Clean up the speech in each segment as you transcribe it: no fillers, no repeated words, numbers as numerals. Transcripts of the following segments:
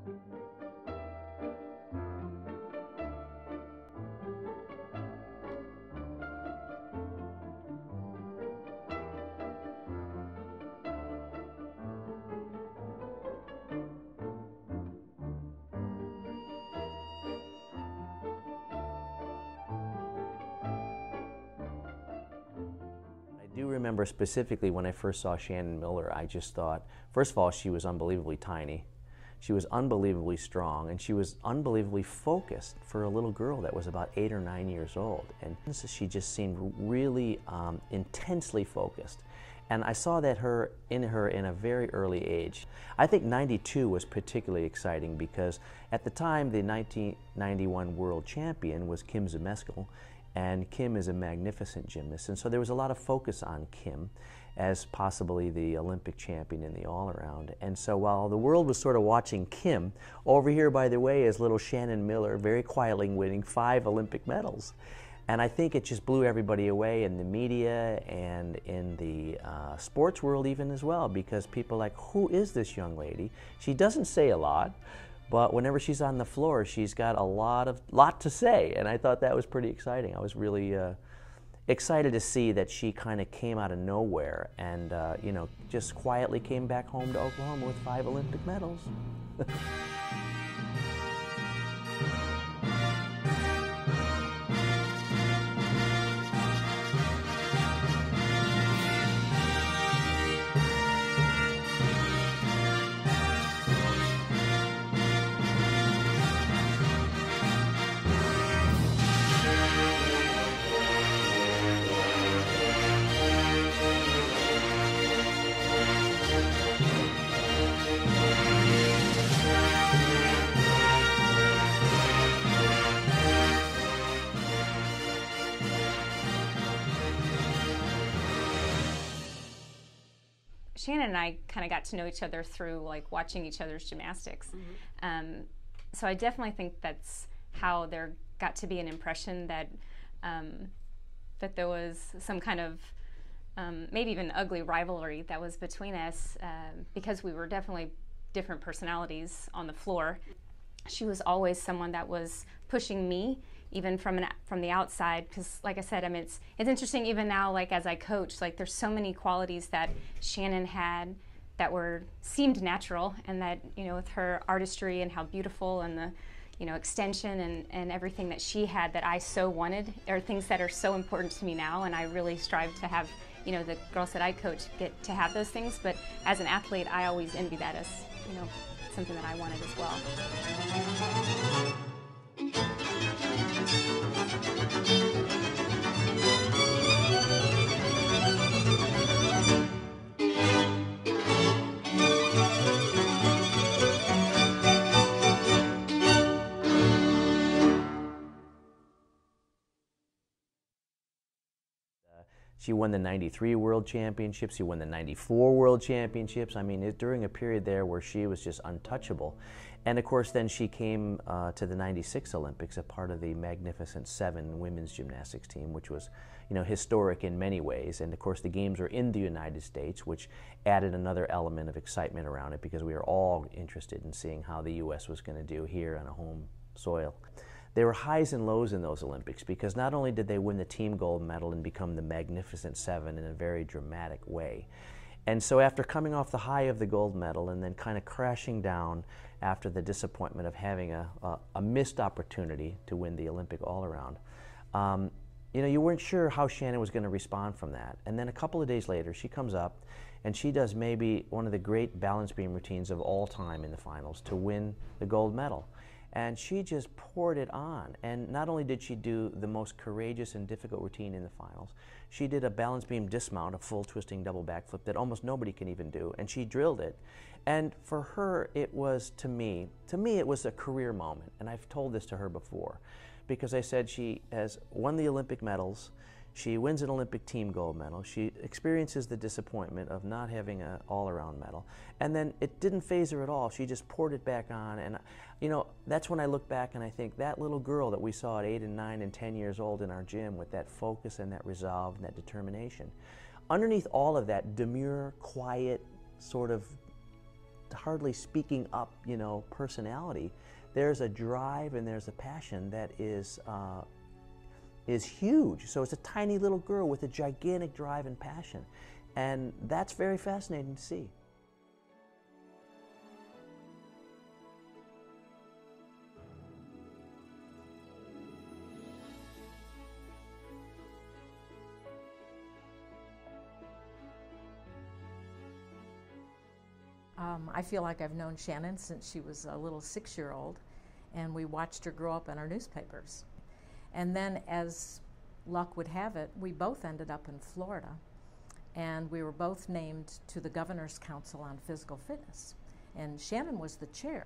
I do remember specifically when I first saw Shannon Miller, I just thought, first of all, she was unbelievably tiny. She was unbelievably strong, and she was unbelievably focused for a little girl that was about 8 or 9 years old. And she just seemed really intensely focused. And I saw that in her in a very early age. I think '92 was particularly exciting because at the time the 1991 world champion was Kim Zmeskal, and Kim is a magnificent gymnast, and so there was a lot of focus on Kim as possibly the Olympic champion in the all-around. And so while the world was sort of watching Kim, over here, by the way, is little Shannon Miller very quietly winning 5 Olympic medals. And I think it just blew everybody away in the media and in the sports world even as well, because people are like, who is this young lady? She doesn't say a lot, but whenever she's on the floor, she's got a lot to say, and I thought that was pretty exciting. I was really excited to see that she kind of came out of nowhere and you know, just quietly came back home to Oklahoma with 5 Olympic medals. Shannon and I kind of got to know each other through like watching each other's gymnastics. Mm-hmm. So I definitely think that's how there got to be an impression that that there was some kind of maybe even ugly rivalry that was between us because we were definitely different personalities on the floor. She was always someone that was pushing me, even from the outside, because like I said, I mean, it's interesting even now, like as I coach, like there's so many qualities that Shannon had that seemed natural, and that, you know, with her artistry and how beautiful and the, you know, extension and everything that she had that I so wanted, are things that are so important to me now, and I really strive to have, you know, the girls that I coach get to have those things. But as an athlete, I always envy that as, you know, something that I wanted as well. She won the '93 World Championships, she won the '94 World Championships. I mean, during a period there where she was just untouchable. And of course, then she came to the '96 Olympics, a part of the Magnificent Seven women's gymnastics team, which was, you know, historic in many ways. And of course, the games were in the United States, which added another element of excitement around it, because we were all interested in seeing how the U.S. was going to do here on a home soil. There were highs and lows in those Olympics, because not only did they win the team gold medal and become the Magnificent Seven in a very dramatic way, and so after coming off the high of the gold medal and then kind of crashing down after the disappointment of having a missed opportunity to win the Olympic all-around, you know, you weren't sure how Shannon was going to respond from that. And then a couple of days later, she comes up and she does maybe one of the great balance beam routines of all time in the finals to win the gold medal. And she just poured it on. And not only did she do the most courageous and difficult routine in the finals, she did a balance beam dismount, a full twisting double backflip that almost nobody can even do, and she drilled it. And for her, it was, to me, it was a career moment. And I've told this to her before, because I said she has won the Olympic medals, she wins an Olympic team gold medal, she experiences the disappointment of not having an all-around medal, and then it didn't faze her at all. She just poured it back on. And you know, that's when I look back and I think that little girl that we saw at 8 and 9 and 10 years old in our gym with that focus and that resolve and that determination, underneath all of that demure, quiet, sort of hardly speaking up, you know, personality. There's a drive and there's a passion that is huge. So it's a tiny little girl with a gigantic drive and passion. And that's very fascinating to see. I feel like I've known Shannon since she was a little 6-year-old, and we watched her grow up in our newspapers. And then, as luck would have it, we both ended up in Florida, and we were both named to the Governor's Council on Physical Fitness, and Shannon was the chair.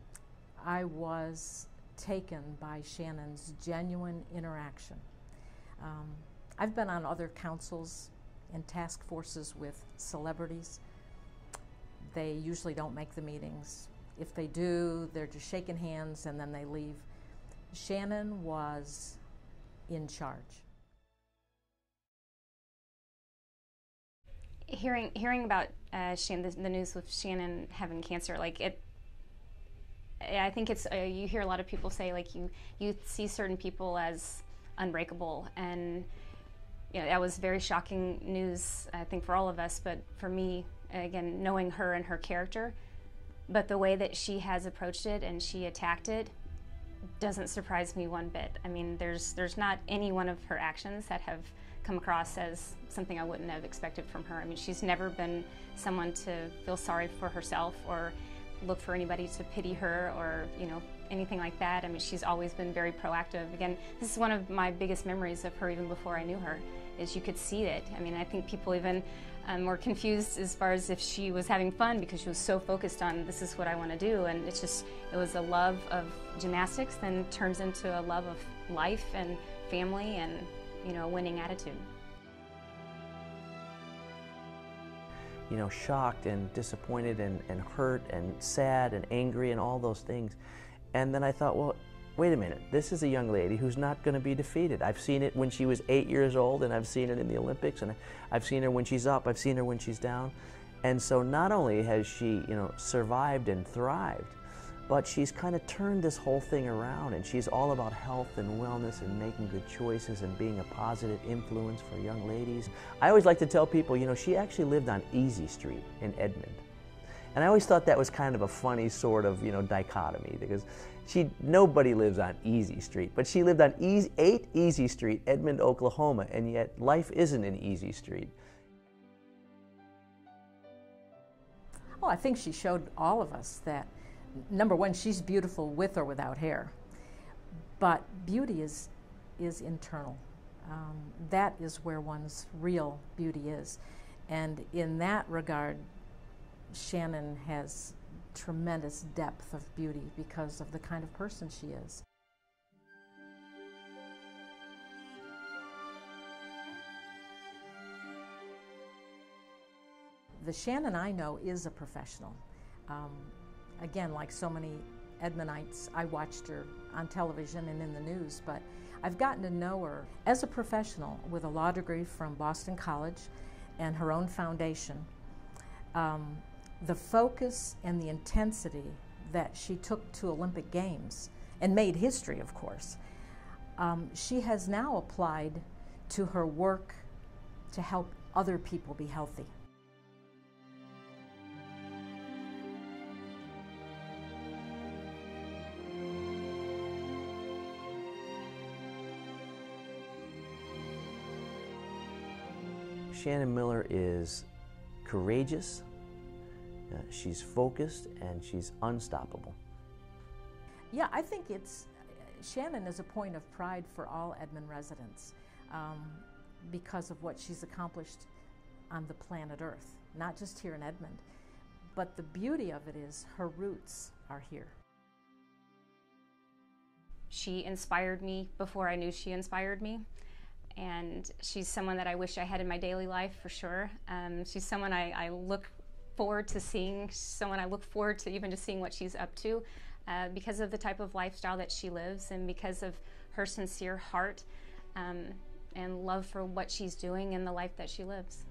I was taken by Shannon's genuine interaction. I've been on other councils and task forces with celebrities. They usually don't make the meetings. If they do, they're just shaking hands and then they leave. Shannon was in charge. Hearing about the news with Shannon having cancer, like I think it's you hear a lot of people say, like, you see certain people as unbreakable, and you know, that was very shocking news, I think, for all of us, but for me, again, knowing her and her character, but the way that she has approached it and she attacked it doesn't surprise me one bit. I mean, there's not any one of her actions that have come across as something I wouldn't have expected from her. I mean, she's never been someone to feel sorry for herself or look for anybody to pity her or, you know, anything like that. I mean, she's always been very proactive. Again, this is one of my biggest memories of her even before I knew her, is you could see it. I mean, I think people even were confused as far as if she was having fun, because she was so focused on, this is what I want to do, and it was a love of gymnastics then turns into a love of life and family and, you know, a winning attitude. You know, shocked and disappointed and hurt and sad and angry and all those things. And then I thought, well, wait a minute, this is a young lady who's not going to be defeated. I've seen it when she was 8 years old, and I've seen it in the Olympics, and I've seen her when she's up, I've seen her when she's down. And so not only has she, you know, survived and thrived, but she's kind of turned this whole thing around, and she's all about health and wellness and making good choices and being a positive influence for young ladies. I always like to tell people, you know, she actually lived on Easy Street in Edmond. And I always thought that was kind of a funny sort of, you know, dichotomy, because nobody lives on Easy Street, but she lived on 8 Easy Street, Edmond, Oklahoma, and yet life isn't an easy street. Well, I think she showed all of us that, number one, she's beautiful with or without hair, but beauty is internal. That is where one's real beauty is. And in that regard, Shannon has tremendous depth of beauty because of the kind of person she is. The Shannon I know is a professional. Again, like so many Edmondites, I watched her on television and in the news, but I've gotten to know her as a professional with a law degree from Boston College and her own foundation. The focus and the intensity that she took to Olympic Games and made history, of course, she has now applied to her work to help other people be healthy. Shannon Miller is courageous, she's focused, and she's unstoppable. Yeah, I think Shannon is a point of pride for all Edmond residents because of what she's accomplished on the planet Earth, not just here in Edmond. But the beauty of it is her roots are here. She inspired me before I knew she inspired me. And she's someone that I wish I had in my daily life, for sure. She's someone I look forward to seeing, someone I look forward to even just seeing what she's up to because of the type of lifestyle that she lives and because of her sincere heart and love for what she's doing and the life that she lives.